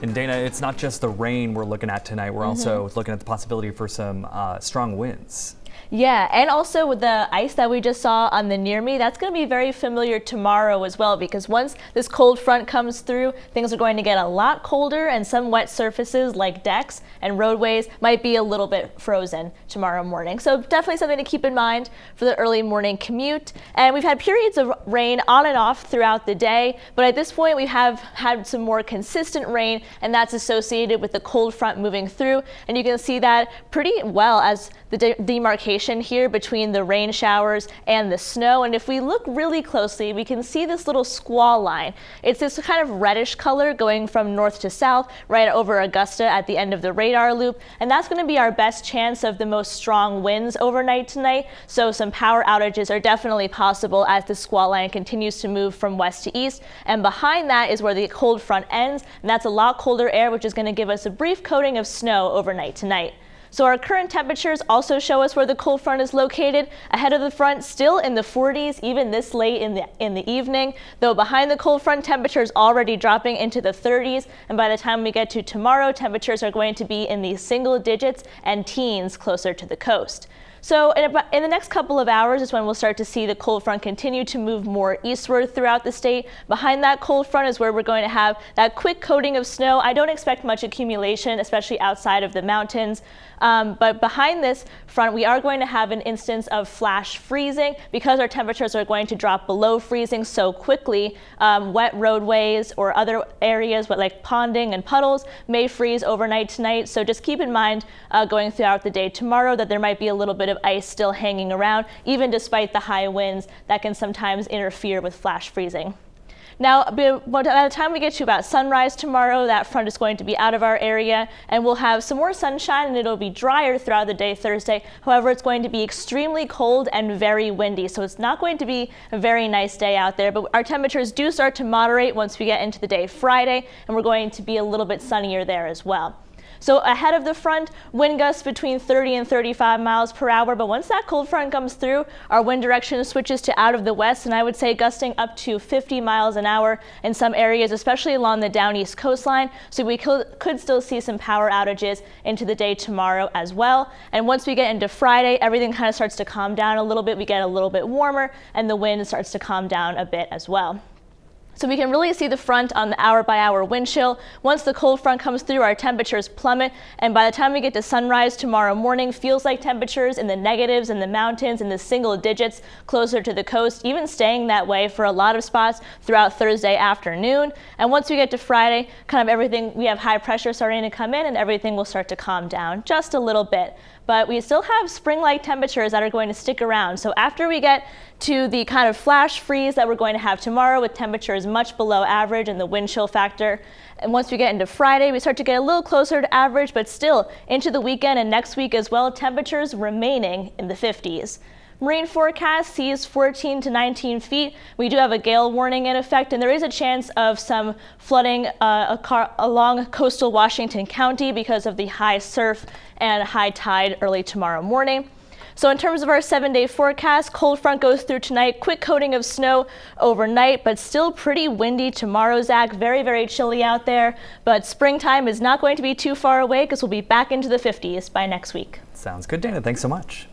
And Dana, it's not just the rain we're looking at tonight. We're also looking at the possibility for some strong winds. Yeah, and also with the ice that we just saw on the near me, that's going to be very familiar tomorrow as well, because once this cold front comes through, things are going to get a lot colder, and some wet surfaces like decks and roadways might be a little bit frozen tomorrow morning. So definitely something to keep in mind for the early morning commute. And we've had periods of rain on and off throughout the day, but at this point we have had some more consistent rain, and that's associated with the cold front moving through. And you can see that pretty well as the demarcation here between the rain showers and the snow. And if we look really closely, we can see this little squall line. It's this kind of reddish color going from north to south right over Augusta at the end of the radar loop. And that's going to be our best chance of the most strong winds overnight tonight. So some power outages are definitely possible as the squall line continues to move from west to east. And behind that is where the cold front ends. And that's a lot colder air, which is going to give us a brief coating of snow overnight tonight. So our current temperatures also show us where the cold front is located. Ahead of the front, still in the 40s, even this late in the evening, though behind the cold front, temperatures already dropping into the 30s. And by the time we get to tomorrow, temperatures are going to be in the single digits and teens closer to the coast. So in the next couple of hours is when we'll start to see the cold front continue to move more eastward throughout the state. Behind that cold front is where we're going to have that quick coating of snow. I don't expect much accumulation, especially outside of the mountains. But behind this front, we are going to have an instance of flash freezing because our temperatures are going to drop below freezing so quickly. Wet roadways or other areas like ponding and puddles may freeze overnight tonight. So just keep in mind going throughout the day tomorrow that there might be a little bit of ice still hanging around, even despite the high winds that can sometimes interfere with flash freezing. Now, by the time we get to about sunrise tomorrow, that front is going to be out of our area, and we'll have some more sunshine, and it'll be drier throughout the day Thursday. However, it's going to be extremely cold and very windy, so it's not going to be a very nice day out there. But our temperatures do start to moderate once we get into the day Friday, and we're going to be a little bit sunnier there as well. So ahead of the front, wind gusts between 30 and 35 miles per hour. But once that cold front comes through, our wind direction switches to out of the west, and I would say gusting up to 50 miles an hour in some areas, especially along the down east coastline. So we could still see some power outages into the day tomorrow as well. And once we get into Friday, everything kind of starts to calm down a little bit. We get a little bit warmer, and the wind starts to calm down a bit as well. So we can really see the front on the hour-by-hour wind chill. Once the cold front comes through, our temperatures plummet, and by the time we get to sunrise tomorrow morning, feels like temperatures in the negatives in the mountains in the single digits closer to the coast, even staying that way for a lot of spots throughout Thursday afternoon. And once we get to Friday, kind of everything, we have high pressure starting to come in, and everything will start to calm down just a little bit. But we still have spring-like temperatures that are going to stick around. So after we get to the kind of flash freeze that we're going to have tomorrow with temperatures much below average and the wind chill factor, and once we get into Friday, we start to get a little closer to average, but still into the weekend and next week as well, temperatures remaining in the 50s. Marine forecast sees 14 to 19 feet. We do have a gale warning in effect, and there is a chance of some flooding along coastal Washington County because of the high surf and high tide early tomorrow morning. So in terms of our 7-day forecast, cold front goes through tonight, quick coating of snow overnight, but still pretty windy tomorrow, Zach. Very, very chilly out there. But springtime is not going to be too far away because we'll be back into the 50s by next week. Sounds good, Dana. Thanks so much.